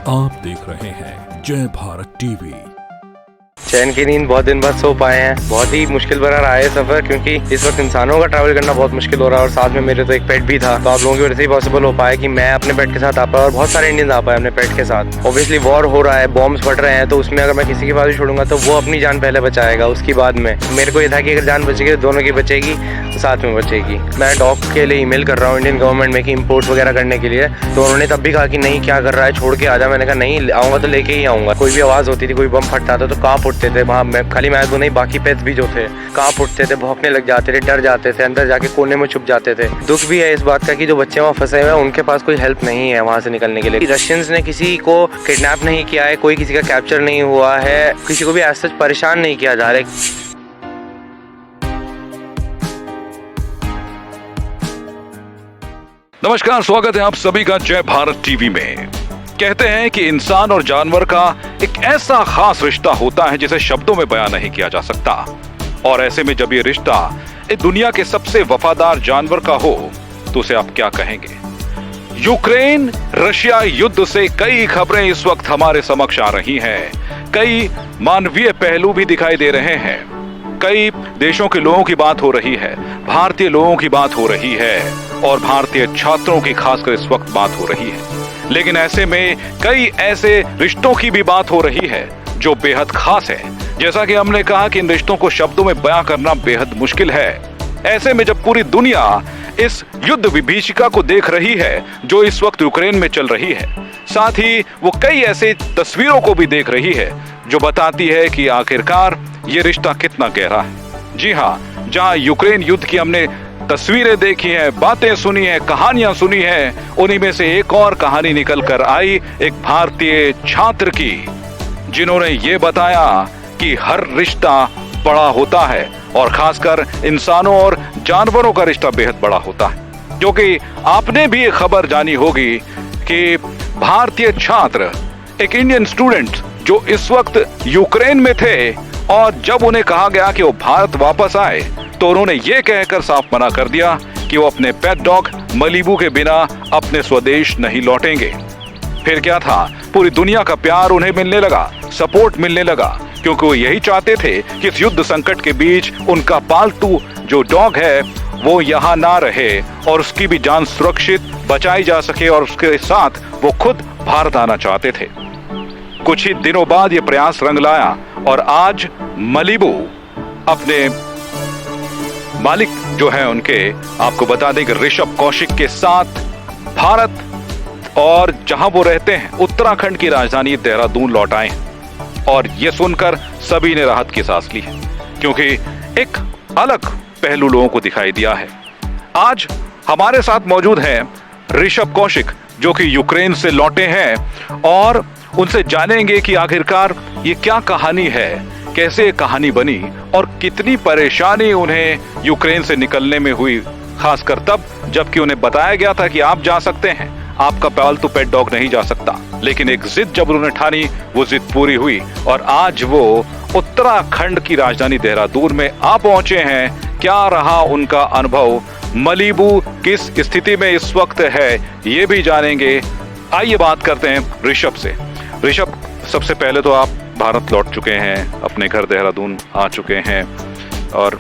आप देख रहे हैं जय भारत टीवी। चैन की नींद बहुत दिन बाद सो पाए हैं। बहुत ही मुश्किल भरा रहा है सफर, क्योंकि इस वक्त इंसानों का ट्रैवल करना बहुत मुश्किल हो रहा है और साथ में मेरे तो एक पेट भी था। तो आप लोगों की वजह से ही पॉसिबल हो पाया कि मैं अपने पेट के साथ आ पाया और बहुत सारे इंडियंस आ पाए अपने पेट के साथ। ऑब्वियसली वॉर हो रहा है, बॉम्ब्स फट रहे हैं, तो उसमें अगर मैं किसी के पास भी छोड़ूंगा तो वो अपनी जान पहले बचाएगा, उसकी बाद में। मेरे को ये था कि अगर जान बचेगी तो दोनों की बचेगी, तो साथ में बचेगी। मैं डॉग के लिए ईमेल कर रहा हूँ इंडियन गवर्नमेंट में कि इम्पोर्ट वगैरह करने के लिए, तो उन्होंने तब भी कहा कि नहीं, क्या कर रहा है, छोड़ के आ जा। मैंने कहा नहीं, आऊँगा तो लेके ही आऊँगा। कोई भी आवाज़ होती थी, कोई बम फटता था तो कांप उठते थे वहाँ। मैं खाली मैं तो नहीं, बाकी पेट्स भी जो थे कांप उठते थे, भौंकने लग जाते थे, डर जाते थे, अंदर जाके कोने में छुप जाते थे। दुख भी है इस बात का कि जो बच्चे वहाँ फंसे हुए हैं उनके पास कोई हेल्प नहीं है वहाँ से निकलने के लिए। रशियंस ने किसी को किडनैप नहीं किया है, कोई किसी का कैप्चर नहीं हुआ है, किसी को भी ऐसा परेशान नहीं किया जा रहा है। नमस्कार, स्वागत है आप सभी का जय भारत टीवी में। कहते हैं कि इंसान और जानवर का एक ऐसा खास रिश्ता होता है जिसे शब्दों में बयान नहीं किया जा सकता। और ऐसे में जब ये रिश्ता इस दुनिया के सबसे वफादार जानवर का हो तो उसे आप क्या कहेंगे? यूक्रेन रशिया युद्ध से कई खबरें इस वक्त हमारे समक्ष आ रही हैं। कई मानवीय पहलू भी दिखाई दे रहे हैं। कई देशों के लोगों की बात हो रही है, भारतीय लोगों की बात हो रही है और भारतीय छात्रों की खासकर इस वक्त बात हो रही है। लेकिन ऐसे में कई ऐसे रिश्तों की भी बात हो रही है जो बेहद खास है। जैसा कि हमने कहा कि इन रिश्तों को शब्दों में बयां करना बेहद मुश्किल है। ऐसे में जब पूरी दुनिया इस युद्ध विभीषिका को देख रही है जो इस वक्त यूक्रेन में चल रही है, साथ ही वो कई ऐसे तस्वीरों को भी देख रही है जो बताती है कि आखिरकार ये रिश्ता कितना गहरा है। जी हाँ, जहां यूक्रेन युद्ध की हमने तस्वीरें देखी हैं, बातें सुनी हैं, कहानियां सुनी हैं, उन्हीं में से एक और कहानी निकल कर आई एक भारतीय छात्र की, जिन्होंने ये बताया कि हर रिश्ता बड़ा होता है और खासकर इंसानों और जानवरों का रिश्ता बेहद बड़ा होता है। क्योंकि आपने भी एक खबर जानी होगी कि भारतीय छात्र, एक इंडियन स्टूडेंट जो इस वक्त यूक्रेन में थे, और जब उन्हें कहा गया कि वो भारत वापस आए तो उन्होंने ये कहकर साफ मना कर दिया कि वो अपने पेट डॉग मलीबू के बिना अपने स्वदेश नहीं लौटेंगे। फिर क्या था, पूरी दुनिया का प्यार उन्हें मिलने लगा, सपोर्ट मिलने लगा, क्योंकि वो यही चाहते थे कि इस युद्ध संकट के बीच उनका पालतू जो डॉग है वो यहाँ ना रहे और उसकी भी जान सुरक्षित बचाई जा सके, और उसके साथ वो खुद भारत आना चाहते थे। कुछ ही दिनों बाद ये प्रयास रंग लाया और आज मलीबू अपने मालिक जो है उनके, आपको बता दें कि ऋषभ कौशिक के साथ भारत और जहां वो रहते हैं उत्तराखंड की राजधानी देहरादून लौट आए हैं। और ये सुनकर सभी ने राहत की सांस ली है, क्योंकि एक अलग पहलू लोगों को दिखाई दिया है। आज हमारे साथ मौजूद हैं ऋषभ कौशिक, जो कि यूक्रेन से लौटे हैं, और उनसे जानेंगे कि आखिरकार ये क्या कहानी है, कैसे कहानी बनी और कितनी परेशानी उन्हें यूक्रेन से निकलने में हुई, खासकर तब जबकि उन्हें बताया गया था कि आप जा सकते हैं, आपका पालतू पेट डॉग नहीं जा सकता। लेकिन एक जिद जब उन्होंने ठानी, वो जिद पूरी हुई और आज वो उत्तराखंड की राजधानी देहरादून में आ पहुंचे हैं। क्या रहा उनका अनुभव, मलीबू किस स्थिति में इस वक्त है, ये भी जानेंगे। आइए बात करते हैं ऋषभ से। ऋषभ, सबसे पहले तो आप भारत लौट चुके हैं, अपने घर देहरादून आ चुके हैं, और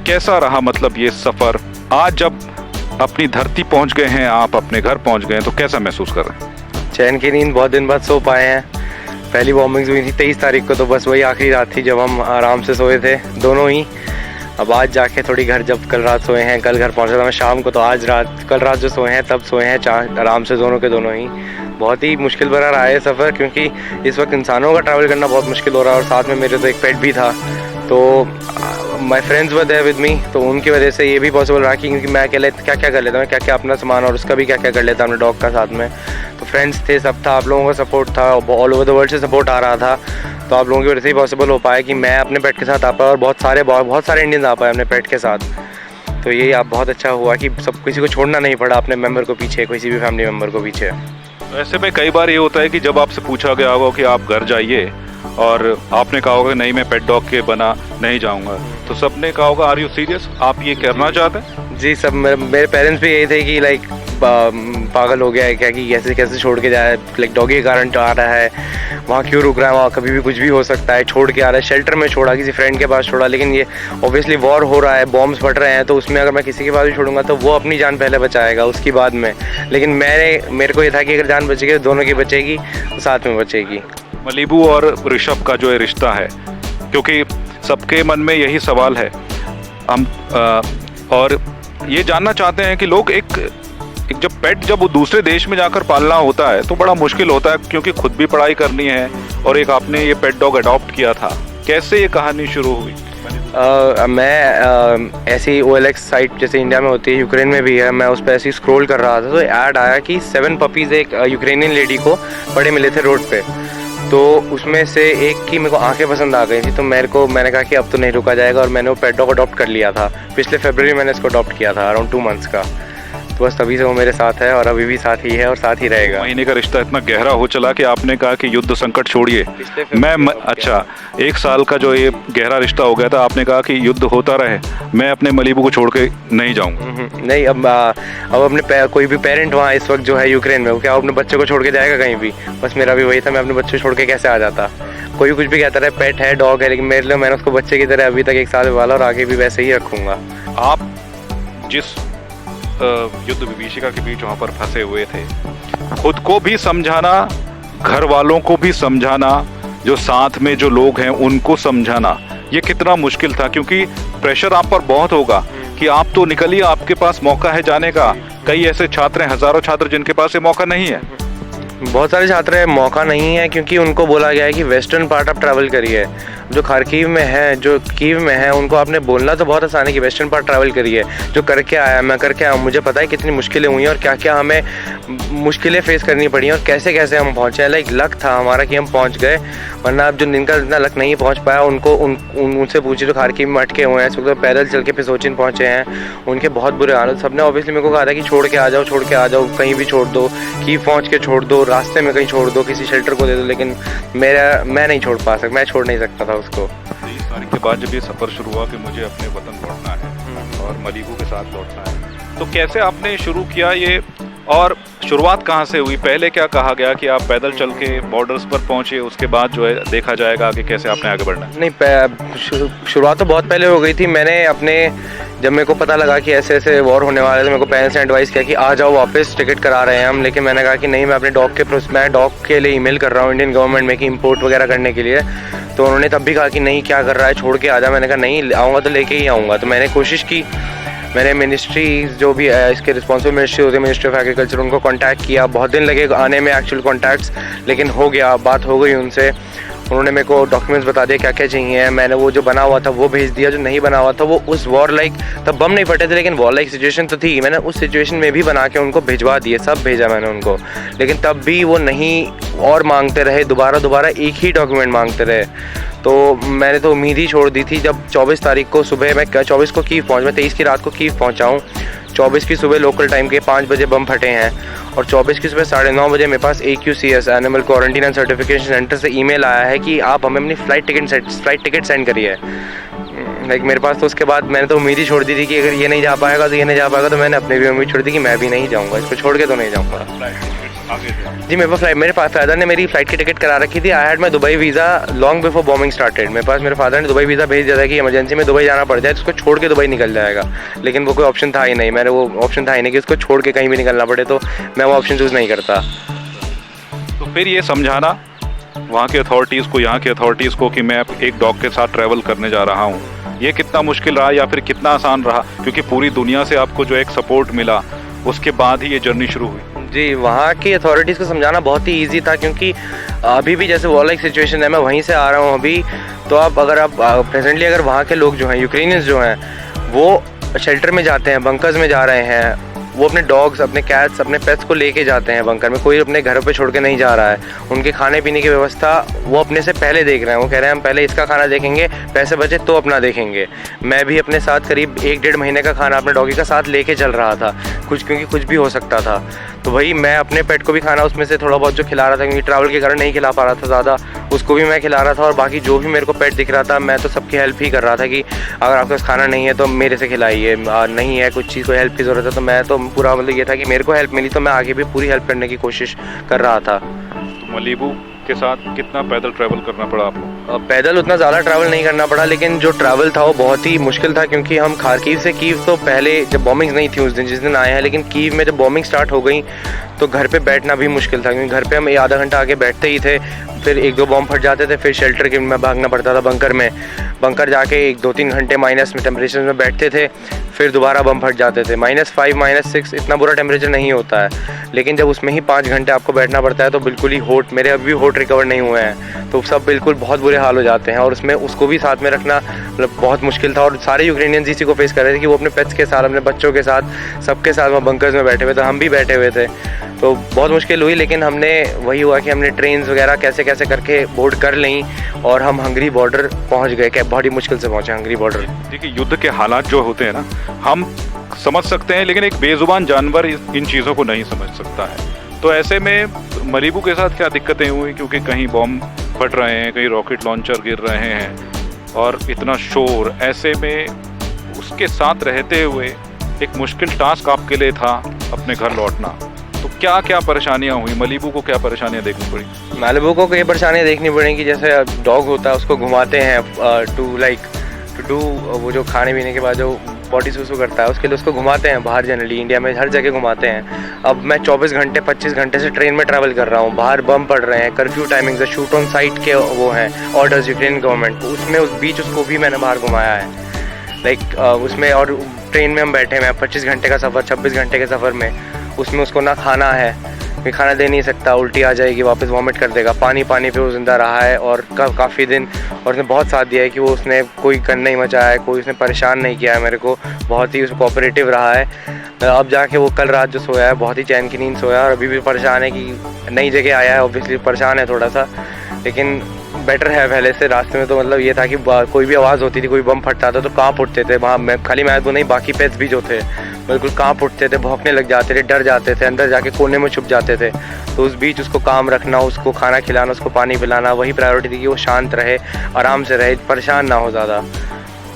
कैसा रहा मतलब ये सफर? आज जब अपनी धरती पहुंच गए हैं, आप अपने घर पहुंच गए हैं, तो कैसा महसूस कर रहे हैं? चैन की नींद बहुत दिन बाद सो पाए हैं। पहली बॉम्बिंग्स हुई थी 23 तारीख को, तो बस वही आखिरी रात थी जब हम आराम से सोए थे दोनों ही। अब आज जाके थोड़ी घर, जब कल रात सोए हैं, कल घर पहुंचा था मैं शाम को, तो आज रात, कल रात जो सोए हैं तब सोए हैं आराम से दोनों के दोनों ही। बहुत ही मुश्किल भरा रहा है सफ़र, क्योंकि इस वक्त इंसानों का ट्रैवल करना बहुत मुश्किल हो रहा है और साथ में मेरे तो एक पेट भी था। तो my friends were there with me, तो उनकी वजह से ये भी पॉसिबल रहा कि क्योंकि मैं अकेले क्या क्या कर लेता हूँ, क्या क्या अपना सामान और उसका भी क्या क्या कर लेता अपने डॉग का साथ में। तो फ्रेंड्स थे, सब था, आप लोगों का सपोर्ट था, ऑल ओवर द वर्ल्ड से सपोर्ट आ रहा था। तो आप लोगों की वजह से ही पॉसिबल हो पाया कि मैं अपने पेट के साथ आ पाया और बहुत सारे इंडियंस आ पाए अपने पेट के साथ। तो यही आप बहुत अच्छा हुआ कि सब किसी को छोड़ना नहीं पड़ा अपने मेम्बर को पीछे, किसी भी फैमिली मेम्बर को पीछे। ऐसे में कई बार ये होता है कि जब आपसे पूछा गया होगा कि आप घर जाइए और आपने कहा होगा नहीं, मैं पेट डॉग के बना नहीं जाऊंगा, तो सबने कहा होगा आर यू सीरियस, आप ये करना चाहते हैं? जी सब मेरे पेरेंट्स भी यही थे कि लाइक पागल हो गया है क्या, कि कैसे कैसे छोड़ के जाए, लाइक डॉगी के कारण तो आ रहा है, वहाँ क्यों रुक रहा है, वहाँ कभी भी कुछ भी हो सकता है, छोड़ के आ रहा है, शेल्टर में छोड़ा, किसी फ्रेंड के पास छोड़ा, लेकिन ये ऑब्वियसली वॉर हो रहा है, बॉम्ब्स फट रहे हैं, तो उसमें अगर मैं किसी के पास भी छोड़ूंगा तो वो अपनी जान पहले बचाएगा उसकी बाद में, लेकिन मेरे को ये था कि अगर जान बचेगी तो दोनों की बचेगी, तो साथ में बचेगी। मलीबू और ऋषभ का जो ये रिश्ता है, क्योंकि सबके मन में यही सवाल है, हम और ये जानना चाहते हैं कि लोग एक जब पेट जब वो दूसरे देश में जाकर पालना होता है तो बड़ा मुश्किल होता है, क्योंकि खुद भी पढ़ाई करनी है, और एक आपने ये पेट डॉग अडॉप्ट किया था, कैसे ये कहानी शुरू हुई? मैं ऐसी OLX साइट जैसे इंडिया में होती है, यूक्रेन में भी है, मैं उस पर ऐसे ही स्क्रॉल कर रहा था तो ऐड आया कि 7 पपीज़ एक यूक्रेनियन लेडी को पड़े मिले थे रोड पे, तो उसमें से एक की मेरे को आंखें पसंद आ गई थी, तो मैंने कहा कि अब तो नहीं रुका जाएगा, और मैंने वो पेट डॉग अडॉप्ट कर लिया था। पिछले फरवरी मैंने इसको अडॉप्ट किया था, अराउंड 2 मंथ्स का, तो बस तभी से वो मेरे साथ है और अभी भी साथ ही है और साथ ही रहेगा। महीने का रिश्ता इतना गहरा हो चला कि आपने कहा कि युद्ध संकट छोड़िए, अच्छा 1 साल का जो ये गहरा रिश्ता हो गया था, आपने कहा कि युद्ध होता रहे, मैं अपने मलीबू को छोड़ के नहीं जाऊंगा। नहीं, अब अपने कोई भी पेरेंट वहाँ इस वक्त जो है यूक्रेन में, वो क्या अपने बच्चे को छोड़ के जाएगा कहीं भी? बस मेरा भी वही था, मैं अपने बच्चे को छोड़ के कैसे आ जाता? कोई कुछ भी कहता रहे, पेट है, डॉग है, लेकिन मेरे लिए मैंने उसको बच्चे की तरह अभी तक 1 साल वाला और आगे भी वैसे ही रखूंगा। आप जिस युद्ध विभीषिका के बीच वहाँ पर फंसे हुए थे, खुद को भी समझाना, घर वालों को भी समझाना, जो साथ में जो लोग हैं उनको समझाना, ये कितना मुश्किल था? क्योंकि प्रेशर आप पर बहुत होगा कि आप तो निकलिए, आपके पास मौका है जाने का। कई ऐसे छात्र हैं, हजारों छात्र जिनके पास ये मौका नहीं है। बहुत सारे छात्र हैं, मौका नहीं है, क्योंकि उनको बोला गया है कि वेस्टर्न पार्ट आप ट्रैवल करिए। जो खार्किव में है, जो कीव में है, उनको आपने बोलना तो बहुत आसान है कि वेस्टर्न पार्ट ट्रैवल करिए। जो करके आया, मैं करके आया, मुझे पता है कितनी मुश्किलें हुई हैं और क्या क्या हमें मुश्किलें फेस करनी पड़ी और कैसे कैसे हम पहुँचे। लाइक लक था हमारा कि हम पहुँच गए, वरना अब जो जिनका इतना लक नहीं पहुँच पाया उनको उनसे पूछिए जो खार्किव में अटके हुए हैं, इस वक्त पैदल चल के पिसोचिन पहुँचे हैं, उनके बहुत बुरे हालत। सबने ऑब्वियसली मेरे को कहा था कि छोड़ के आ जाओ, छोड़ के आ जाओ, कहीं भी छोड़ दो, कीव पहुँच के छोड़ दो, रास्ते में कहीं छोड़ दो, किसी शेल्टर को दे दो, लेकिन मैं नहीं छोड़ पा सकता, मैं छोड़ नहीं सकता था उसको। 23 तारीख के बाद जब ये सफ़र शुरू हुआ कि मुझे अपने वतन लौटना है और मलीबू के साथ लौटना है, तो कैसे आपने शुरू किया ये, और शुरुआत कहाँ से हुई? पहले क्या कहा गया कि आप पैदल चल के बॉर्डर्स पर पहुँचे, उसके बाद जो है देखा जाएगा आगे कैसे आपने आगे बढ़ना? नहीं, शुरुआत तो बहुत पहले हो गई थी। मैंने जब मेरे को पता लगा कि ऐसे ऐसे वॉर होने वाले थे, मेरे को पेरेंट्स ने एडवाइस किया कि आ जाओ वापस, टिकट करा रहे हैं हम, लेकिन मैंने कहा कि नहीं, मैं अपने डॉग के लिए ईमेल कर रहा हूँ इंडियन गवर्नमेंट में कि इंपोर्ट वगैरह करने के लिए। तो उन्होंने तब भी कहा कि नहीं, क्या कर रहा है, छोड़ के आ जा। मैंने कहा नहीं, आऊँगा तो लेके ही आऊँगा। तो मैंने कोशिश की, मैंने मिनिस्ट्री जो भी इसके रिस्पॉन्सिबल मिनिस्ट्री होती है, मिनिस्ट्री ऑफ एग्रीकल्चर, उनको कांटेक्ट किया। बहुत दिन लगे आने में एक्चुअल कॉन्टैक्ट्स, लेकिन हो गया, बात हो गई उनसे। उन्होंने मेरे को डॉक्यूमेंट्स बता दिए क्या क्या चाहिए। मैंने वो जो बना हुआ था वो भेज दिया, जो नहीं बना हुआ था वो उस वॉर लाइक, तब बम नहीं फटे थे लेकिन वॉर लाइक सिचुएशन तो थी, मैंने उस सिचुएशन में भी बना के उनको भिजवा दिए, सब भेजा मैंने उनको। लेकिन तब भी वो नहीं, और मांगते रहे, दोबारा एक ही डॉक्यूमेंट मांगते रहे। तो मैंने तो उम्मीद ही छोड़ दी थी। जब 24 तारीख को सुबह, मैं 24 को कीव पहुँच, मैं 23 की रात को कीव पहुँचा हूँ। 24 की सुबह लोकल टाइम के 5 बजे बम फटे हैं, और 24 की सुबह 9:30 बजे मेरे पास AQCS animal quarantine and certification centre से ईमेल आया है कि आप हमें अपनी फ्लाइट टिकट सेंड करिए। लाइक मेरे पास तो उसके बाद मैंने तो उम्मीद ही छोड़ दी थी कि अगर ये नहीं जा पाएगा तो ये नहीं जा पाएगा, तो मैंने अपनी भी उम्मीद छोड़ दी कि मैं भी नहीं जाऊँगा, इसको छोड़ के तो नहीं जाऊँगा। जी, मेरे फादर ने मेरी फ़्लाइट की टिकट करा रखी थी। I had my Dubai visa long before bombing started. मेरे फादर ने दुबई वीज़ा भेज दिया था कि इमरजेंसी में दुबई जाना पड़ जाए, उसको छोड़ के दुबई निकल जाएगा, लेकिन वो कोई ऑप्शन था ही नहीं। मैंने वो ऑप्शन था ही नहीं कि उसको छोड़ के कहीं भी निकलना पड़े, तो मैं वो ऑप्शन चूज़ नहीं करता। तो फिर ये समझाना वहाँ के अथॉरिटीज़ को, यहाँ के अथॉरिटीज़ को कि मैं एक डॉग के साथ ट्रैवल करने जा रहा हूँ, ये कितना मुश्किल रहा या फिर कितना आसान रहा? क्योंकि पूरी दुनिया से आपको जो एक सपोर्ट मिला, उसके बाद ही ये जर्नी शुरू हुई। जी, वहाँ की अथॉरिटीज़ को समझाना बहुत ही इजी था, क्योंकि अभी भी जैसे वॉर लाइक सिचुएशन है, मैं वहीं से आ रहा हूँ अभी। तो अगर आप प्रेजेंटली अगर वहाँ के लोग जो हैं, यूक्रेनियंस जो हैं, वो शेल्टर में जाते हैं, बंकर्स में जा रहे हैं, वो अपने डॉग्स, अपने कैट्स, अपने पेट्स को लेके जाते हैं बंकर में, कोई अपने घरों पे छोड़ के नहीं जा रहा है। उनके खाने पीने की व्यवस्था वो अपने से पहले देख रहे हैं। वो कह रहे हैं हम पहले इसका खाना देखेंगे, पैसे बचे तो अपना देखेंगे। मैं भी अपने साथ करीब 1-1.5 महीने का खाना अपने डॉगी का साथ लेके चल रहा था, क्योंकि कुछ भी हो सकता था। तो वही मैं अपने पेट को भी खाना उसमें से थोड़ा बहुत जो खिला रहा था, क्योंकि ट्रैवल के कारण नहीं खिला पा रहा था ज़्यादा, उसको भी मैं खिला रहा था। और बाकी जो भी मेरे को पेट दिख रहा था मैं तो सबकी हेल्प ही कर रहा था कि अगर आपके पास खाना नहीं है तो मेरे से खिलाइए, नहीं है कुछ चीज़ को हेल्प की ज़रूरत है तो मैं तो पूरा मतलब ये था कि मेरे को हेल्प मिली तो मैं आगे भी पूरी हेल्प करने की कोशिश कर रहा था। तो मलीबू के साथ कितना पैदल ट्रैवल करना पड़ा आपको? पैदल उतना ज़्यादा ट्रैवल नहीं करना पड़ा, लेकिन जो ट्रैवल था वो बहुत ही मुश्किल था, क्योंकि हम खारकीव से कीव तो पहले जब बॉम्बिंग नहीं थी उस दिन जिस दिन आए हैं, लेकिन कीव में जब बॉम्बिंग स्टार्ट हो गई तो घर पे बैठना भी मुश्किल था, क्योंकि घर पे हम आधा घंटा आगे बैठते ही थे, फिर 1-2 बॉम्ब फट जाते थे, फिर शेल्टर के में भागना पड़ता था बंकर जाके 1-2-3 घंटे माइनस में टेम्परेचर में बैठते थे, फिर दोबारा बम फट जाते थे। -5 -6 इतना बुरा टेम्परेचर नहीं होता है, लेकिन जब उसमें ही 5 घंटे आपको बैठना पड़ता है तो बिल्कुल ही होट, मेरे अभी भी होट रिकवर नहीं हुए हैं, तो सब बिल्कुल बहुत बुरे हाल हो जाते हैं। और उसमें उसको भी साथ में रखना मतलब बहुत मुश्किल था, और सारे यूक्रेनियंस इसी को फेस कर रहे थे कि वो अपने पेट्स के साथ, अपने बच्चों के साथ, सबके साथ वहाँ बंकर्स में बैठे हुए थे, हम भी बैठे हुए थे, तो बहुत मुश्किल हुई। लेकिन हमने वही हुआ कि हमने ट्रेन्स वगैरह कैसे कैसे करके बोर्ड कर ली और हम हंगरी बॉर्डर पहुंच गए, क्या बहुत ही मुश्किल से पहुंचे हंगरी बॉर्डर। देखिए, युद्ध के हालात जो होते हैं ना, हम समझ सकते हैं, लेकिन एक बेजुबान जानवर इन चीज़ों को नहीं समझ सकता है। तो ऐसे में मलीबू के साथ क्या दिक्कतें हुई, क्योंकि कहीं बॉम्ब फट रहे हैं, कहीं रॉकेट लॉन्चर गिर रहे हैं और इतना शोर, ऐसे में उसके साथ रहते हुए एक मुश्किल टास्क आपके लिए था अपने घर लौटना। तो क्या क्या परेशानियां हुई, मलीबू को क्या परेशानियां देखनी पड़ी? मालिबू को ये परेशानियाँ देखनी पड़ेंगी, जैसे डॉग होता है उसको घुमाते हैं टू डू वो जो खाने पीने के बाद जो बॉडी सूसू करता है उसके लिए उसको घुमाते हैं बाहर, जनरली इंडिया में हर जगह घुमाते हैं। अब मैं 24 घंटे 25 घंटे से ट्रेन में ट्रैवल कर रहा हूँ, बाहर बम पड़ रहे हैं, curfew timings, shoot on site के वो हैं ऑर्डर्स यूक्रेन गवर्नमेंट, उसमें उस बीच उसको भी मैंने बाहर घुमाया है, लाइक उसमें। और ट्रेन में हम बैठे हैं 25 घंटे का सफ़र, 26 घंटे के सफ़र में, उसमें उसको ना खाना है, मैं खाना दे नहीं सकता, उल्टी आ जाएगी, वापस वॉमिट कर देगा, पानी पे वो जिंदा रहा है और काफ़ी दिन, और उसने बहुत साथ दिया है कि वो उसने कोई गन नहीं मचाया है, कोई उसने परेशान नहीं किया है मेरे को, बहुत ही कोऑपरेटिव रहा है। अब जाके वो कल रात जो सोया है बहुत ही चैन की नींद सोया, और अभी भी परेशान है कि नई जगह आया है, ऑब्वियसली परेशान है थोड़ा सा, लेकिन बेटर है पहले से। रास्ते में तो मतलब ये था कि कोई भी आवाज़ होती थी, कोई बम फटता था तो कांप उठते थे वहाँ, मैं खाली मैं तो नहीं, बाकी पेट्स भी जो थे बिल्कुल कांप उठते थे, भौंकने लग जाते थे, डर जाते थे, अंदर जाके कोने में छुप जाते थे। तो उस बीच उसको काम रखना, उसको खाना खिलाना, उसको पानी पिलाना, वही प्रायोरिटी थी कि वो शांत रहे, आराम से रहे, परेशान ना हो ज़्यादा।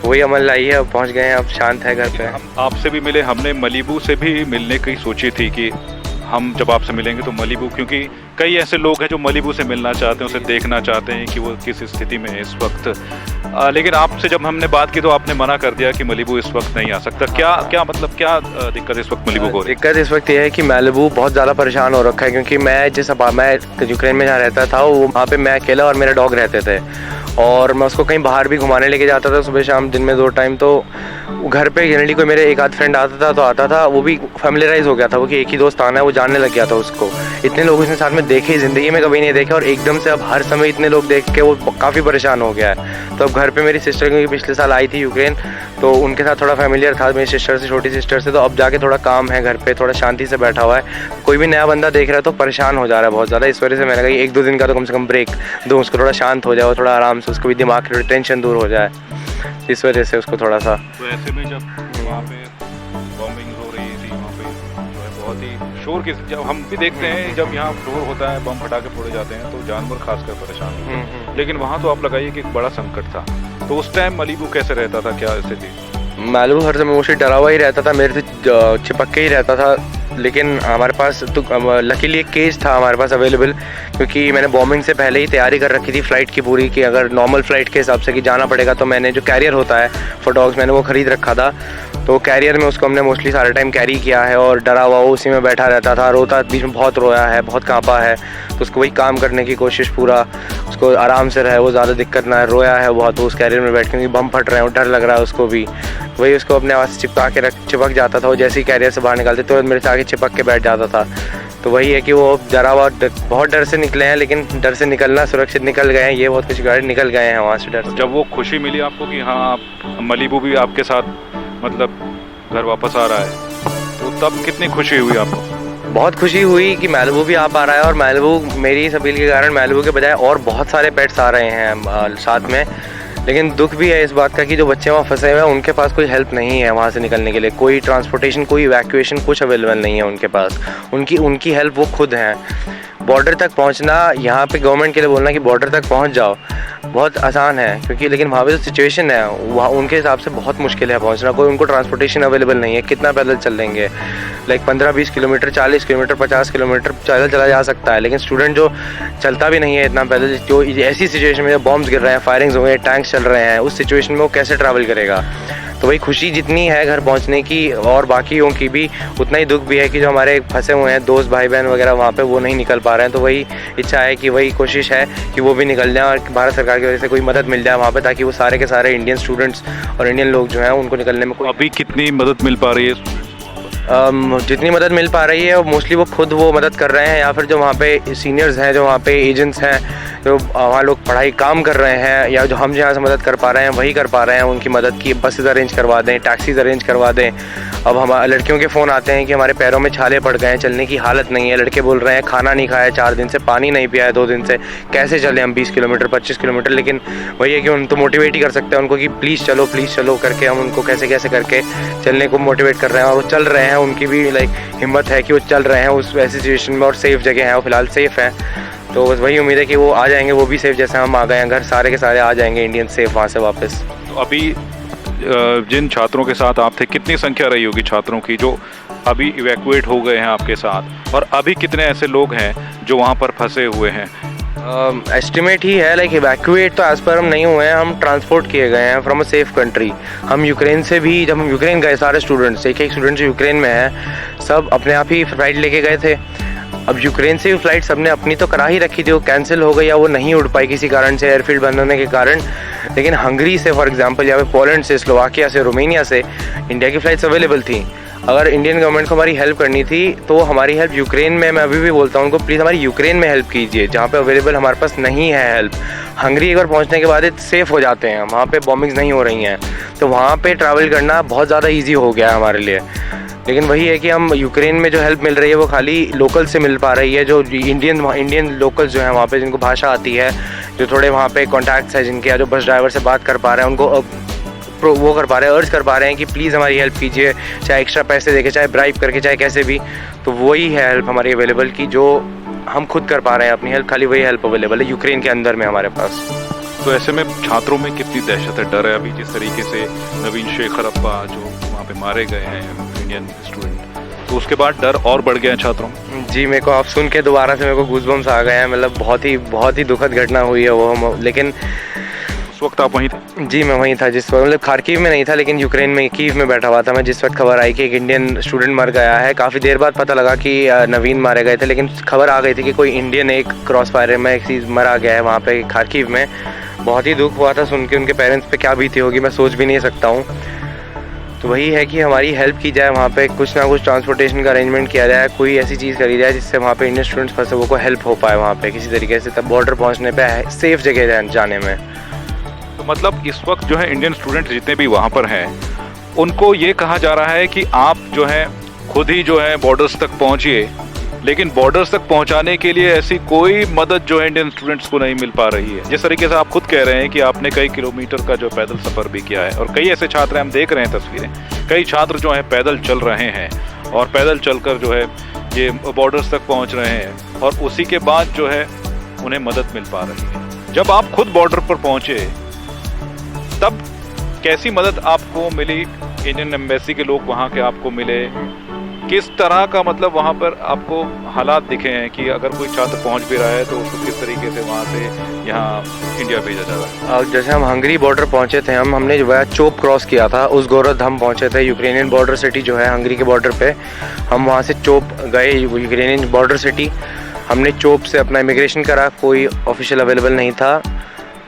वही अमल लाई है, अब पहुँच गए हैं, अब शांत है घर पे। हम आपसे भी मिले, हमने मलीबू से भी मिलने की सोची थी कि हम जब आपसे मिलेंगे तो मलीबू, क्योंकि कई ऐसे लोग हैं जो मलीबू से मिलना चाहते हैं, उसे देखना चाहते हैं कि वो किस स्थिति में है इस वक्त, लेकिन आपसे जब हमने बात की तो आपने मना कर दिया कि मलीबू इस वक्त नहीं आ सकता। क्या मतलब क्या दिक्कत इस वक्त मलीबू को? दिक्कत इस वक्त ये है कि मालिबू बहुत ज़्यादा परेशान हो रखा है, क्योंकि मैं यूक्रेन में जहाँ रहता था वो वहाँ पे मैं अकेला और मेरे डॉग रहते थे, और मैं उसको कहीं बाहर भी घुमाने लेके जाता था सुबह शाम, दिन में 2 टाइम। तो घर पे जनरली कोई मेरे एक आध फ्रेंड आता था, वो भी फैमिलियराइज हो गया था वो कि एक ही दोस्त आना है, वो जानने लग गया था उसको। इतने लोग उसने साथ में देखे ज़िंदगी में कभी नहीं देखे, और एकदम से अब हर समय इतने लोग देख के वो काफ़ी परेशान हो गया है। तो अब घर पे मेरी सिस्टर, क्योंकि पिछले साल आई थी यूक्रेन, तो उनके साथ थोड़ा फैमिलियर था मेरी सिस्टर से, छोटी सिस्टर से, तो अब जाके थोड़ा काम है घर पे, थोड़ा शांति से बैठा हुआ है। कोई भी नया बंदा देख रहा है तो परेशान हो जा रहा है बहुत ज़्यादा, इस वजह से मैंने कहा 1-2 दिन का तो कम से कम ब्रेक दूँ उसको, थोड़ा शांत हो जाए और थोड़ा आराम से उसको भी दिमाग की टेंशन दूर हो जाए, इस वजह से उसको थोड़ा सा। तो ऐसे में जब वहाँ पे बॉम्बिंग हो रही थी, वहाँ पे जो है बहुत ही शोर की, जब हम भी देखते हैं जब यहाँ शोर होता है, बम फटाके फोड़े जाते हैं तो जानवर खासकर परेशान होते हैं, लेकिन वहाँ तो आप लगाइए कि एक बड़ा संकट था। तो उस टाइम मलीबू कैसे रहता था, क्या स्थिति? मालिबू हर समय मोस्टली डरा हुआ ही रहता था, मेरे से चिपक के ही रहता था, लेकिन हमारे पास तो लकीली एक केज था हमारे पास अवेलेबल, क्योंकि मैंने बॉम्बिंग से पहले ही तैयारी कर रखी थी फ़्लाइट की पूरी, कि अगर नॉर्मल फ़्लाइट के हिसाब से कि जाना पड़ेगा तो मैंने जो कैरियर होता है फॉर डॉग्स मैंने वो ख़रीद रखा था। तो कैरियर में उसको हमने मोस्टली सारा टाइम कैरी किया है, और डरा हुआ वो उसी में बैठा रहता था, रोता बीच में बहुत रोया है, बहुत कांपा है, तो उसको वही काम करने की कोशिश, पूरा उसको आराम से रहे, वो ज़्यादा दिक्कत ना है, रोया है बहुत वो उस कैरियर में बैठ, क्योंकि बम फट रहे हैं, डर लग रहा है उसको भी, वही उसको अपने आवाज़ से चिपक जाता था। वो जैसे ही कैरियर से बाहर निकलते तो मेरे से आगे चिपक के बैठ जाता था। तो वही है कि वो डरा हुआ, बहुत डर से निकले हैं, लेकिन डर से निकलना, सुरक्षित निकल गए हैं, ये बहुत कुछ गाड़ी निकल गए हैं वहाँ से डर से। जब वो खुशी मिली आपको कि हाँ आप मलीबू भी आपके साथ मतलब घर वापस आ रहा है, तो तब कितनी खुशी हुई आपको? बहुत खुशी हुई कि मालिबू भी आ पा रहा है, और मालिबू मेरी इस अपील के कारण मालिबू के बजाय और बहुत सारे पेट्स आ रहे हैं साथ में, लेकिन दुख भी है इस बात का कि जो बच्चे वहाँ फंसे हुए हैं उनके पास कोई हेल्प नहीं है वहाँ से निकलने के लिए, कोई ट्रांसपोर्टेशन, कोई इवैक्यूएशन कुछ अवेलेबल नहीं है उनके पास। उनकी हेल्प वो खुद हैं। बॉर्डर तक पहुँचना, यहाँ पे गवर्नमेंट के लिए बोलना कि बॉर्डर तक पहुँच जाओ बहुत आसान है, क्योंकि लेकिन वहाँ पे जो सिचुएशन है वहाँ उनके हिसाब से बहुत मुश्किल है पहुँचना। कोई उनको ट्रांसपोर्टेशन अवेलेबल नहीं है। कितना पैदल चल लेंगे, लाइक 15-20 किलोमीटर, 40 किलोमीटर, 50 किलोमीटर पैदल चला जा सकता है, लेकिन स्टूडेंट जो चलता भी नहीं है इतना पैदल, जो ऐसी सिचुएशन में बॉम्ब्स गिर रहे हैं, फायरिंग्स हो रही है, टैंक्स चल रहे हैं, उस सिचुएशन में वो कैसे ट्रैवल करेगा। तो वही खुशी जितनी है घर पहुंचने की और बाकियों की भी, उतना ही दुख भी है कि जो हमारे फंसे हुए हैं दोस्त भाई बहन वगैरह वहाँ पे वो नहीं निकल पा रहे हैं। तो वही इच्छा है कि वही कोशिश है कि वो भी निकल जाए और भारत सरकार की वजह से कोई मदद मिल जाए वहाँ पे, ताकि वो सारे के सारे इंडियन स्टूडेंट्स और इंडियन लोग जो हैं उनको निकलने में कोई। अभी कितनी मदद मिल पा रही है? जितनी मदद मिल पा रही है मोस्टली वो खुद वो मदद कर रहे हैं, या फिर जो वहाँ पे सीनियर्स हैं, जो वहाँ पे एजेंट्स हैं, जो वहाँ लोग पढ़ाई काम कर रहे हैं, या जो हम जहाँ से मदद कर पा रहे हैं वही कर पा रहे हैं उनकी मदद की। बसेस अरेंज करवा दें, टैक्सीज अरेंज करवा दें। अब हमारे लड़कियों के फ़ोन आते हैं कि हमारे पैरों में छाले पड़ गए हैं, चलने की हालत नहीं है। लड़के बोल रहे हैं खाना नहीं खाया 4 दिन से, पानी नहीं पिया है 2 दिन से, कैसे चले हम 20 किलोमीटर 25 किलोमीटर। लेकिन वही है कि उन तो मोटिवेट ही कर सकते हैं उनको कि प्लीज़ चलो करके हम उनको कैसे कैसे करके चलने को मोटिवेट कर रहे हैं, और वो चल रहे हैं। उनकी भी लाइक हिम्मत है कि वो चल रहे हैं उस ऐसी सिचुएशन में, और सेफ़ जगह है, वो फिलहाल सेफ़ हैं। तो बस वही उम्मीद है कि वो आ जाएंगे, वो भी सेफ़ जैसे हम आ गए हैं घर, सारे के सारे आ जाएंगे इंडियन सेफ़ वहाँ से वापस। तो अभी जिन छात्रों के साथ आप थे, कितनी संख्या रही होगी छात्रों की जो अभी इवैक्यूएट हो गए हैं आपके साथ, और अभी कितने ऐसे लोग हैं जो वहाँ पर फंसे हुए हैं? एस्टिमेट ही है, लाइक इवैक्यूएट तो एज पर हम नहीं हुए हैं, हम ट्रांसपोर्ट किए गए हैं फ्रॉम अ सेफ कंट्री। हम यूक्रेन से भी, जब हम यूक्रेन गए सारे स्टूडेंट्स, एक स्टूडेंट जो यूक्रेन में है, सब अपने आप ही फ्लाइट लेके गए थे। अब यूक्रेन से भी फ्लाइट सबने अपनी तो करा ही रखी थी, वो कैंसिल हो गई या वो नहीं उड़ पाई किसी कारण से, एयरफील्ड बंद होने के कारण। लेकिन हंगरी से फॉर एग्जांपल, या फिर पोलैंड से, स्लोवाकिया से, रोमानिया से इंडिया की फ़्लाइट्स अवेलेबल थी। अगर इंडियन गवर्नमेंट को हमारी हेल्प करनी थी तो हमारी हेल्प यूक्रेन में, मैं अभी भी बोलता हूँ उनको, प्लीज़ हमारी यूक्रेन में हेल्प कीजिए जहाँ पे अवेलेबल हमारे पास नहीं है हेल्प। हंगरी एक बार पहुँचने के बाद सेफ़ हो जाते हैं, वहाँ पे बॉम्बिंग्स नहीं हो रही हैं, तो वहाँ पे ट्रैवल करना बहुत ज़्यादा ईजी हो गया है हमारे लिए। लेकिन वही है कि हम यूक्रेन में जो हेल्प मिल रही है वो खाली लोकल से मिल पा रही है, जो इंडियन लोकल्स जो हैं वहाँ पे, जिनको भाषा आती है, जो थोड़े वहाँ पे कॉन्टैक्ट्स हैं जिनके, या जो बस ड्राइवर से बात कर पा रहे हैं, उनको वो कर पा रहे हैं, अर्ज कर पा रहे हैं कि प्लीज़ हमारी हेल्प कीजिए, चाहे एक्स्ट्रा पैसे देके, चाहे ब्राइब करके, चाहे कैसे भी। तो वही है हेल्प हमारी अवेलेबल की, जो हम खुद कर पा रहे हैं अपनी हेल्प, खाली वही हेल्प अवेलेबल है यूक्रेन के अंदर में हमारे पास। तो ऐसे में छात्रों में कितनी दहशत है, डर है अभी, जिस तरीके से नवीन शेखरप्पा जो वहाँ पे मारे गए हैं इंडियन स्टूडेंट, तो उसके बाद डर और बढ़ गया है छात्रों में? जी, मेरे को आप सुन के दोबारा से मेरे को गूज़बम्स आ गए हैं, मतलब बहुत ही दुखद घटना हुई है वो। लेकिन उस वक्त आप वहीं थे? जी, मैं वहीं था जिस वक्त, मतलब खार्किव में नहीं था, लेकिन यूक्रेन में कीव में बैठा हुआ था मैं जिस वक्त खबर आई कि एक इंडियन स्टूडेंट मर गया है। काफ़ी देर बाद पता लगा कि नवीन मारे गए थे, लेकिन खबर आ गई थी कि कोई इंडियन एक क्रॉस फायर में एक चीज़ मरा गया है वहाँ पे खार्किव में। बहुत ही दुख हुआ था सुन के, उनके पेरेंट्स पे क्या बीती होगी मैं सोच भी नहीं सकता हूँ। तो वही है कि हमारी हेल्प की जाए वहाँ पे, कुछ ना कुछ ट्रांसपोर्टेशन का अरेंजमेंट किया जाए, कोई ऐसी चीज़ करी जाए जिससे वहाँ पे इंडियन स्टूडेंट्स फंसे वो को हेल्प हो पाए वहाँ पे किसी तरीके से, तब बॉर्डर पहुँचने पे सेफ जगह जाने में। तो मतलब इस वक्त जो है इंडियन स्टूडेंट जितने भी वहाँ पर हैं, उनको ये कहा जा रहा है कि आप जो है खुद ही जो है बॉर्डर्स तक पहुँचिए, लेकिन बॉर्डर्स तक पहुंचाने के लिए ऐसी कोई मदद जो है इंडियन स्टूडेंट्स को नहीं मिल पा रही है। जिस तरीके से आप खुद कह रहे हैं कि आपने कई किलोमीटर का जो पैदल सफ़र भी किया है, और कई ऐसे छात्र हम देख रहे हैं तस्वीरें, कई छात्र जो हैं पैदल चल रहे हैं और पैदल चलकर जो है ये बॉर्डर्स तक पहुंच रहे हैं, और उसी के बाद जो है उन्हें मदद मिल पा रही है। जब आप खुद बॉर्डर पर पहुंचे तब कैसी मदद आपको मिली? इंडियन एम्बेसी के लोग वहाँ के आपको मिले, किस तरह का मतलब वहाँ पर आपको हालात दिखे हैं कि अगर कोई छात्र पहुँच भी रहा है तो उसको किस तरीके से वहाँ से यहाँ इंडिया भेजा जा रहा है? जैसे हम हंगरी बॉर्डर पहुँचे थे, हमने जो है चोप क्रॉस किया था, उस गोरद हम पहुँचे थे, यूक्रेनियन बॉर्डर सिटी जो है हंगरी के बॉर्डर पे। हम वहाँ से चोप गए यूक्रेनियन बॉर्डर सिटी, हमने चोप से अपना इमिग्रेशन करा, कोई ऑफिशियल अवेलेबल नहीं था।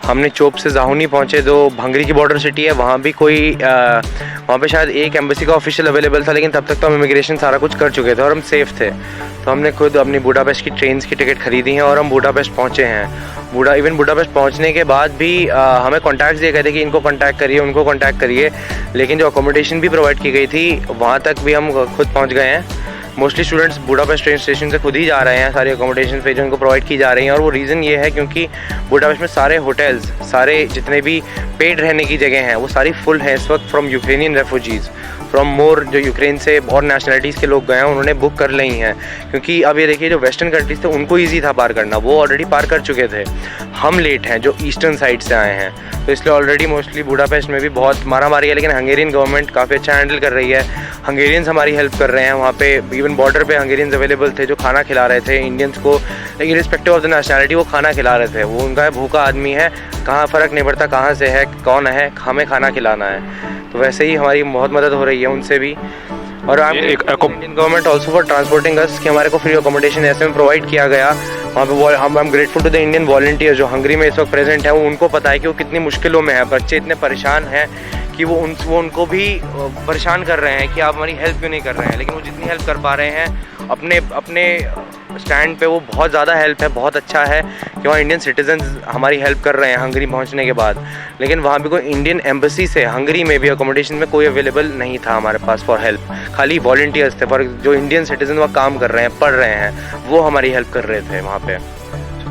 हमने चोप से जाहुनी पहुँचे, जो हंगरी की बॉर्डर सिटी है, वहाँ भी कोई वहाँ पे शायद एक एम्बेसी का ऑफिशियल अवेलेबल था, लेकिन तब तक तो हम इमिग्रेशन सारा कुछ कर चुके थे और हम सेफ़ थे। तो हमने खुद अपनी बुडापेस्ट की ट्रेन्स की टिकट खरीदी हैं और हम बुडापेस्ट पहुँचे हैं। इवन बुडापेस्ट पहुँचने के बाद भी हमें कॉन्टैक्ट दिए गए थे कि इनको कॉन्टैक्ट करिए, उनको कॉन्टैक्ट करिए, लेकिन जो अकोमोडेशन भी प्रोवाइड की गई थी वहाँ तक भी हम खुद पहुँच गए हैं। Mostly students Budapest train station से खुद ही जा रहे हैं, सारी अकोमोडेशन पे जो उनको प्रोवाइड की जा रही हैं। और वो रीज़न ये है क्योंकि बुडापेस्ट में सारे होटल्स, सारे जितने भी पेड रहने की जगह हैं वो सारी फुल हैं इस वक्त from Ukrainian refugees, from more, जो यूक्रेन से और नेशनलिटीज़ के लोग गए हैं उन्होंने बुक कर ली हैं। क्योंकि अब ये देखिए जो वेस्टर्न कंट्रीज़ थे उनको ईजी था पार करना, वो ऑलरेडी पार कर चुके थे। हम लेट हैं जो ईस्टर्न साइड से आए हैं, तो इसलिए ऑलरेडी मोस्टली बुडापेस्ट में भी बहुत मारामारी है। लेकिन हंगेरियन गवर्नमेंट काफ़ी अच्छा हैंडल कर रही है, हंगेरियंस हमारी हेल्प कर रहे हैं। वहाँ पे इवन बॉर्डर पे हंगेरियंस अवेलेबल थे जो खाना खिला रहे थे इंडियंस को, लेकिन रिस्पेक्टिव ऑफ द नेशनलिटी वो खाना खिला रहे थे। वो उनका भूखा आदमी है, कहाँ फ़र्क नहीं पड़ता कहाँ से है कौन है, हमें खाना खिलाना है। तो वैसे ही हमारी बहुत मदद हो रही है उनसे भी। और Indian government also for transporting us, कि हमारे को फ्री अकोमोडेशन ऐसे में प्रोवाइड किया गया वहाँ पे। हम grateful to the Indian volunteer जो हंगरी में इस वक्त प्रेजेंट है, वो उनको पता है कि वो कितनी मुश्किलों में है। बच्चे इतने परेशान हैं कि वो उनको भी परेशान कर रहे हैं कि आप हमारी हेल्प क्यों नहीं कर रहे हैं। लेकिन वो जितनी हेल्प कर पा रहे हैं अपने स्टैंड पे वो बहुत ज़्यादा हेल्प है। बहुत अच्छा है कि वहाँ इंडियन सिटीजन्स हमारी हेल्प कर रहे हैं हंगरी पहुँचने के बाद। लेकिन वहाँ भी कोई इंडियन एम्बेसी से हंगरी में भी अकोमोडेशन में कोई अवेलेबल नहीं था हमारे पास फॉर हेल्प। खाली वॉलंटियर्स थे, फॉर जो इंडियन सिटीजन वहाँ काम कर रहे हैं, पढ़ रहे हैं, वो हमारी हेल्प कर रहे थे वहाँ पे।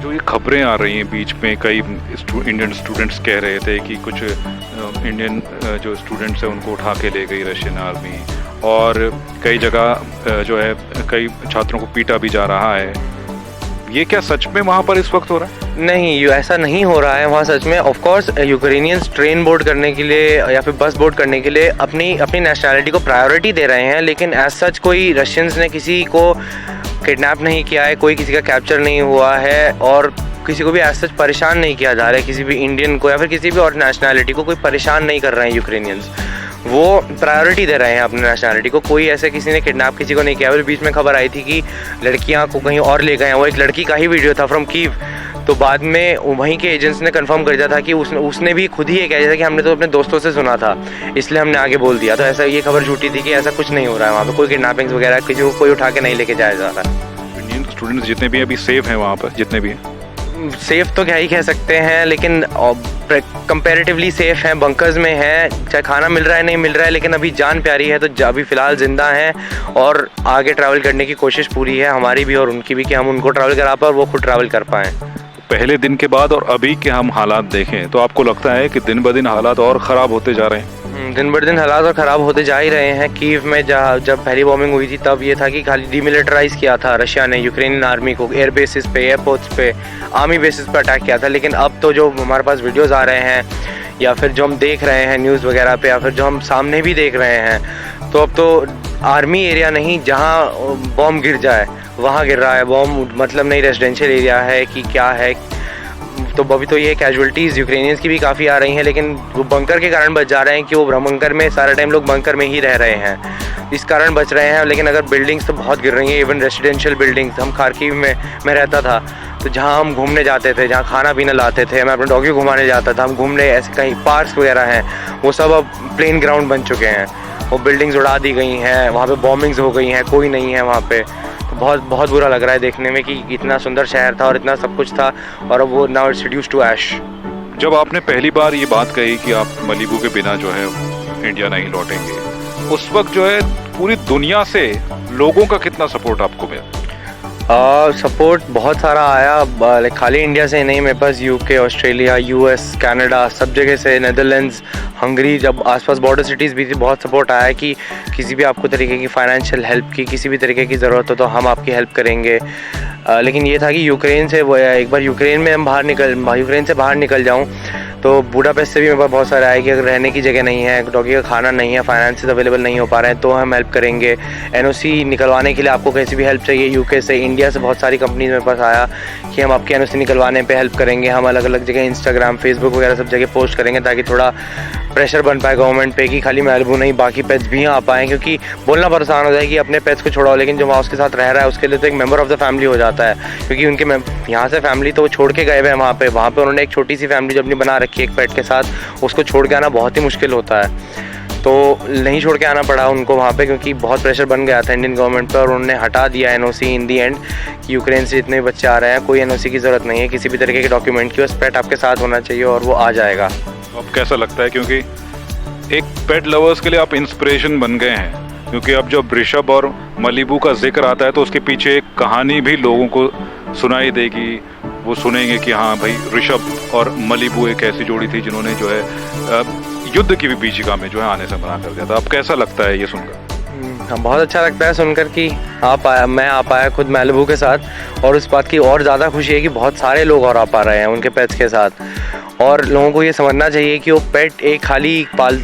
जो ये खबरें आ रही हैं बीच में, कई इंडियन स्टूडेंट्स कह रहे थे कि कुछ इंडियन जो स्टूडेंट्स हैं उनको उठा के ले गई रशियन आर्मी, और कई जगह जो है कई छात्रों को पीटा भी जा रहा है। ये क्या सच में वहाँ पर इस वक्त हो रहा है? नहीं, ऐसा नहीं हो रहा है वहाँ सच में। Of course Ukrainians train board करने के लिए या फिर बस बोर्ड करने के लिए अपनी नेशनलिटी को प्रायोरिटी दे रहे हैं, लेकिन एज सच कोई रशियंस ने किसी को किडनैप नहीं किया है, कोई किसी का कैप्चर नहीं हुआ है, और किसी को भी एज सच परेशान नहीं किया जा रहा है। किसी भी इंडियन को या फिर किसी भी और नेशनलिटी को कोई परेशान नहीं कर रहे हैं यूक्रेनियंस। वो प्रायोरिटी दे रहे हैं अपने नेशनलिटी को। कोई ऐसे किसी ने किडनैप किसी को नहीं किया। फिर बीच में खबर आई थी कि लड़कियां को कहीं और ले गए हैं, वो एक लड़की का ही वीडियो था फ्रॉम कीव। तो बाद में वहीं के एजेंट्स ने कंफर्म कर दिया था कि उसने भी खुद ही ये कह दिया था कि हमने तो अपने दोस्तों से सुना था, इसलिए हमने आगे बोल दिया। तो ऐसा ये खबर झूठी थी कि ऐसा कुछ नहीं हो रहा है वहाँ पे, कोई किडनैपिंग्स वगैरह किसी को कोई उठा के नहीं लेके जाया जा रहा है। इंडियन स्टूडेंट्स जितने भी अभी सेफ हैं वहाँ पर, जितने भी हैं सेफ़ तो क्या ही कह सकते हैं, लेकिन कंपैरेटिवली सेफ़ हैं। बंकर्स में हैं, चाहे खाना मिल रहा है नहीं मिल रहा है, लेकिन अभी जान प्यारी है तो अभी फ़िलहाल ज़िंदा हैं। और आगे ट्रैवल करने की कोशिश पूरी है हमारी भी और उनकी भी, कि हम उनको ट्रैवल करा पाएँ और वो खुद ट्रैवल कर पाएँ। पहले दिन के बाद और अभी के हम हालात देखें तो आपको लगता है कि दिन ब दिन हालात और ख़राब होते जा रहे हैं? दिन ब दिन हालात और ख़राब होते जा ही रहे हैं। कीव में जब पहली बॉम्बिंग हुई थी तब ये था कि खाली डीमिलिटराइज़ किया था रशिया ने यूक्रेनियन आर्मी को, एयर बेसिस पे, एयरपोर्ट्स पे, आर्मी बेसिस पे अटैक किया था। लेकिन अब तो जो हमारे पास वीडियोस आ रहे हैं या फिर जो हम देख रहे हैं न्यूज़ वगैरह पे, या फिर जो हम सामने भी देख रहे हैं, तो अब तो आर्मी एरिया नहीं, जहाँ बॉम्ब गिर जाए वहाँ गिर रहा है बॉम्ब। मतलब नहीं रेजिडेंशियल एरिया है कि क्या है। तो अभी तो ये कैजुअलिटीज़ यूक्रेनियंस की भी काफ़ी आ रही हैं, लेकिन वो बंकर के कारण बच जा रहे हैं कि वो बंकर में सारा टाइम लोग बंकर में ही रह रहे हैं, इस कारण बच रहे हैं। लेकिन अगर बिल्डिंग्स तो बहुत गिर रही हैं, इवन रेजिडेंशियल बिल्डिंग्स। हम खार्किव में रहता था, तो जहाँ हम घूमने जाते थे, जहाँ खाना पीना लाते थे, मैं अपने डॉगी को घुमाने जाता था, हम घूमने ऐसे कहीं पार्क्स वगैरह हैं, वो सब अब प्लेन ग्राउंड बन चुके हैं। वो बिल्डिंग्स उड़ा दी गई हैं, वहाँ पे बॉम्बिंग्स हो गई हैं, कोई नहीं है वहाँ पे। तो बहुत बुरा लग रहा है देखने में कि इतना सुंदर शहर था और इतना सब कुछ था, और अब वो नाउ इट्स रिड्यूस्ड टू ऐश। जब आपने पहली बार ये बात कही कि आप मलीबू के बिना जो है इंडिया नहीं लौटेंगे, उस वक्त जो है पूरी दुनिया से लोगों का कितना सपोर्ट आपको मिला? सपोर्ट बहुत सारा आया, खाली इंडिया से नहीं, मेरे पास यूके, ऑस्ट्रेलिया, यूएस, कनाडा, सब जगह से, नेदरलैंड्स, हंगरी, जब आसपास बॉर्डर सिटीज़ भी थी, बहुत सपोर्ट आया कि किसी भी आपको तरीके की फाइनेंशियल हेल्प की, किसी भी तरीके की ज़रूरत हो तो हम आपकी हेल्प करेंगे। लेकिन ये था कि यूक्रेन से एक बार यूक्रेन में हम यूक्रेन से बाहर निकल जाऊँ तो बुडापेस्ट से भी मेरे पास बहुत सारे आए कि अगर रहने की जगह नहीं है, डॉगी का खाना नहीं है, फाइनेंसेस अवेलेबल नहीं हो पा रहे हैं, तो हम हेल्प करेंगे। एनओसी निकलवाने के लिए आपको कैसी भी हेल्प चाहिए, यूके से, इंडिया से बहुत सारी कंपनीज मेरे पास आया कि हम आपकी एनओसी निकलवाने पे हेल्प करेंगे। हम अलग अलग जगह इंस्टाग्राम, फेसबुक वगैरह सब जगह पोस्ट करेंगे ताकि थोड़ा प्रेशर बन पाए गवर्नमेंट पे कि खाली मैलिबू नहीं बाकी पेट्स भी यहाँ आ पाएँ, क्योंकि बोलना बहुत आसान हो जाए कि अपने पेट्स को छोड़ाओ, लेकिन जो वहाँ उसके साथ रह रहा है उसके लिए तो एक मेंबर ऑफ द फैमिली हो जाता है, क्योंकि उनके यहाँ से फैमिली तो वो छोड़ के गए हुए हैं वहाँ पे उन्होंने एक छोटी सी फैमिली जो अपनी बना रखी है एक पेट के साथ, उसको छोड़ के आना बहुत ही मुश्किल होता है। तो नहीं छोड़ के आना पड़ा उनको वहाँ पे, क्योंकि बहुत प्रेशर बन गया था इंडियन गवर्नमेंट पे, और उन्होंने हटा दिया एनओसी इन दी एंड कि यूक्रेन से जितने बच्चे आ रहे हैं कोई एनओसी की ज़रूरत नहीं है, किसी भी तरीके के डॉक्यूमेंट की, बस पेट आपके साथ होना चाहिए और वो आ जाएगा। अब कैसा लगता है, क्योंकि एक पेट लवर्स के लिए आप इंस्पिरेशन बन गए हैं, क्योंकि अब जब ऋषभ और मलीबू का जिक्र आता है तो उसके पीछे एक कहानी भी लोगों को सुनाई देगी। वो सुनेंगे कि हाँ भाई, ऋषभ और मलीबू एक ऐसी जोड़ी थी जिन्होंने जो है युद्ध की भी बीचिका में जो है आने से मना कर दिया था। अब कैसा लगता है ये सुनकर? बहुत अच्छा लगता है सुनकर कि मैं आ पाया खुद मैलिबू के साथ, और उस बात की और ज़्यादा खुशी है कि बहुत सारे लोग और आ पा रहे हैं उनके पेट्स के साथ। और लोगों को ये समझना चाहिए कि वो पेट एक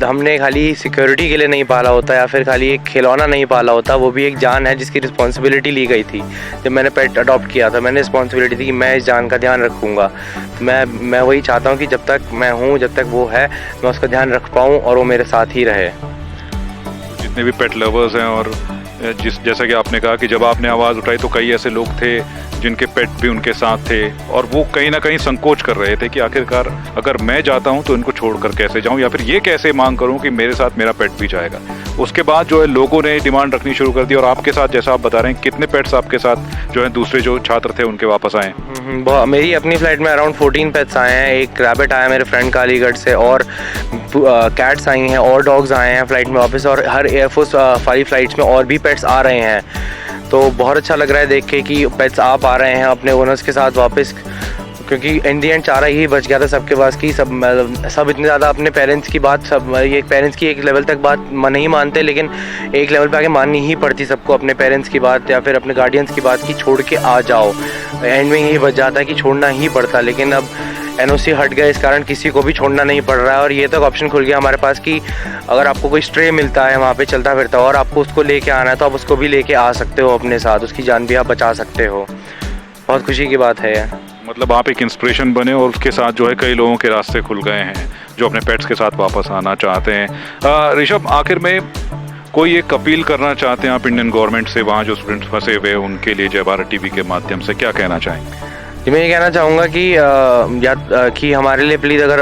हमने खाली सिक्योरिटी के लिए नहीं पाला होता या फिर खाली एक खिलौना नहीं पाला होता। वो भी एक जान है जिसकी रिस्पॉन्सिबिलिटी ली गई थी। जब मैंने पेट अडॉप्ट किया था, मैंने रिस्पॉन्सिबिलिटी थी कि मैं इस जान का ध्यान रखूँगा। तो मैं वही चाहता हूँ कि जब तक मैं हूँ, जब तक वो है, मैं उसका ध्यान रख पाऊँ और वो मेरे साथ ही रहे। जितने भी पेट लवर्स हैं, और जैसा कि आपने कहा कि जब आपने आवाज़ उठाई तो कई ऐसे लोग थे जिनके पेट भी उनके साथ थे, और वो कहीं ना कहीं संकोच कर रहे थे कि आखिरकार अगर मैं जाता हूं तो इनको छोड़कर कैसे जाऊं, या फिर ये कैसे मांग करूं कि मेरे साथ मेरा पेट भी जाएगा। उसके बाद जो है लोगों ने डिमांड रखनी शुरू कर दी, और आपके साथ जैसा आप बता रहे हैं, कितने पेट्स आपके साथ जो है दूसरे जो छात्र थे उनके वापस आए? मेरी अपनी फ्लाइट में अराउंड 14 पेट्स आए हैं। एक रैबिट आया मेरे फ्रेंड का अलीगढ़ से, और कैट्स आई हैं, और डॉग्स आए हैं फ्लाइट में वापस, और हर एयरफोर्स वाली फ्लाइट्स में और भी पेट्स आ रहे हैं। तो बहुत अच्छा लग रहा है देख के कि पेट्स आ पा रहे हैं अपने ओनर्स के साथ वापस, क्योंकि इन दी एंड चारा ही बच गया था सबके पास कि सब इतने ज़्यादा अपने पेरेंट्स की बात, सब ये पेरेंट्स की एक लेवल तक बात नहीं मानते, लेकिन एक लेवल पे आके माननी ही पड़ती सबको अपने पेरेंट्स की बात या फिर अपने गार्डियंस की बात, की छोड़ के आ जाओ। एंड में यही बच जाता है कि छोड़ना ही पड़ता, लेकिन अब NOC हट गया, इस कारण किसी को भी छोड़ना नहीं पड़ रहा है। और ये तक ऑप्शन खुल गया हमारे पास कि अगर आपको कोई स्ट्रे मिलता है वहाँ पे चलता फिरता और आपको उसको लेके आना है तो आप उसको भी लेके आ सकते हो अपने साथ, उसकी जान भी आप बचा सकते हो। बहुत खुशी की बात है। मतलब आप एक इंस्पिरेशन बने, और उसके साथ जो है कई लोगों के रास्ते खुल गए हैं जो अपने पेट्स के साथ वापस आना चाहते हैं। ऋषभ, आखिर में कोई एक अपील करना चाहते हैं आप इंडियन गवर्नमेंट से, वहाँ जो स्टूडेंट्स फंसे हुए उनके लिए जय भारत टीवी के माध्यम से क्या कहना चाहेंगे? मैं ये कहना चाहूँगा कि हमारे लिए प्लीज़ अगर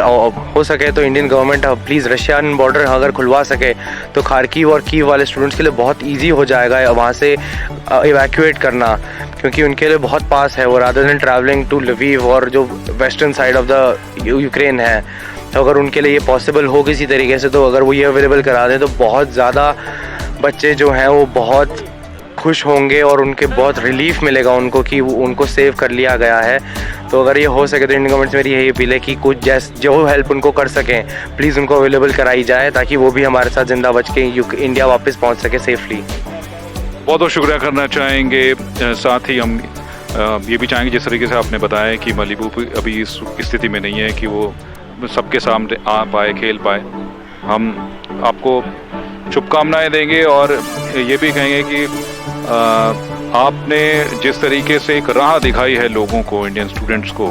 हो सके तो Indian government please Russian border अगर खुलवा सके तो खार्किव और कीव वाले स्टूडेंट्स के लिए बहुत इजी हो जाएगा वहाँ से इवैक्यूएट करना, क्योंकि उनके लिए बहुत पास है वो, rather than travelling to Lviv और जो western side of the Ukraine है। तो अगर उनके लिए ये पॉसिबल हो किसी तरीके से, तो अगर वो ये अवेलेबल करा दें तो बहुत ज़्यादा बच्चे जो हैं वो बहुत खुश होंगे और उनके बहुत रिलीफ मिलेगा उनको कि उनको सेव कर लिया गया है। तो अगर ये हो सके तो इंडियन गवर्नमेंट से मेरी यही अपील है कि कुछ जो हेल्प उनको कर सकें प्लीज़ उनको अवेलेबल कराई जाए, ताकि वो भी हमारे साथ जिंदा बच के इंडिया वापस पहुंच सके सेफली। बहुत बहुत शुक्रिया करना चाहेंगे। साथ ही हम ये भी चाहेंगे, जिस तरीके से आपने बताया कि मलीबू अभी इस स्थिति में नहीं है कि वो सबके सामने आ पाए, खेल पाए। हम आपको शुभकामनाएं देंगे और ये भी कहेंगे कि आपने जिस तरीके से एक राह दिखाई है लोगों को, इंडियन स्टूडेंट्स को,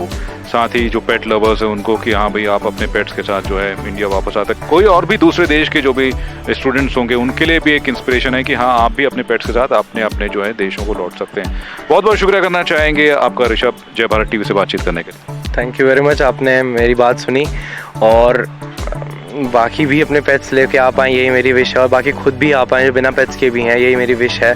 साथ ही जो पेट लवर्स हैं उनको, कि हाँ भाई आप अपने पेट्स के साथ जो है इंडिया वापस आते हैं। कोई और भी दूसरे देश के जो भी स्टूडेंट्स होंगे उनके लिए भी एक इंस्पिरेशन है कि हाँ आप भी अपने पेट्स के साथ अपने जो है देशों को लौट सकते हैं। बहुत बहुत शुक्रिया करना चाहेंगे आपका ऋषभ, जय भारत टीवी से बातचीत करने के लिए। थैंक यू वेरी मच, आपने मेरी बात सुनी और बाकी भी अपने पेट्स लेके आ पाएँ, यही मेरी विश है। और बाकी खुद भी आ पाएँ जो बिना पेट्स के भी हैं, यही मेरी विश है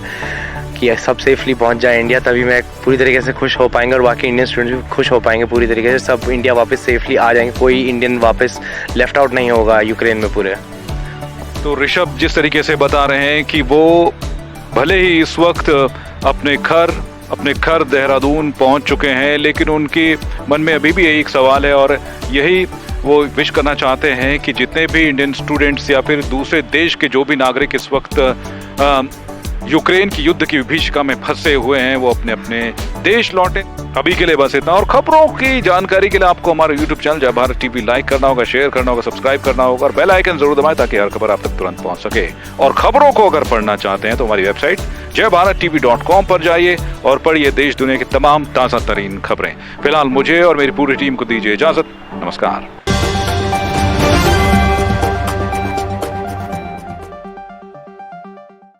कि सब सेफली पहुंच जाए इंडिया। तभी मैं पूरी तरीके से खुश हो पाएंगे और बाकी इंडियन स्टूडेंट्स भी खुश हो पाएंगे पूरी तरीके से। सब इंडिया वापस सेफली आ जाएंगे, कोई इंडियन वापस लेफ्ट आउट नहीं होगा यूक्रेन में पूरे। तो ऋषभ जिस तरीके से बता रहे हैं कि वो भले ही इस वक्त अपने घर देहरादून पहुंच चुके हैं, लेकिन उनके मन में अभी भी यही एक सवाल है और यही वो विश करना चाहते हैं कि जितने भी इंडियन स्टूडेंट्स या फिर दूसरे देश के जो भी नागरिक इस वक्त यूक्रेन की युद्ध की विभीषिका में फंसे हुए हैं वो अपने अपने देश लौटे। अभी के लिए बस इतना, और खबरों की जानकारी के लिए आपको हमारा YouTube चैनल जय भारत टीवी लाइक करना होगा, शेयर करना होगा, सब्सक्राइब करना होगा और बेल आइकन जरूर दबाएं ताकि हर खबर आप तक तुरंत पहुंच सके। और खबरों को अगर पढ़ना चाहते हैं तो हमारी वेबसाइट jayBharatTV.com पर जाइए और पढ़िए देश दुनिया की तमाम ताज़ा तरीन खबरें। फिलहाल मुझे और मेरी पूरी टीम को दीजिए इजाजत। नमस्कार।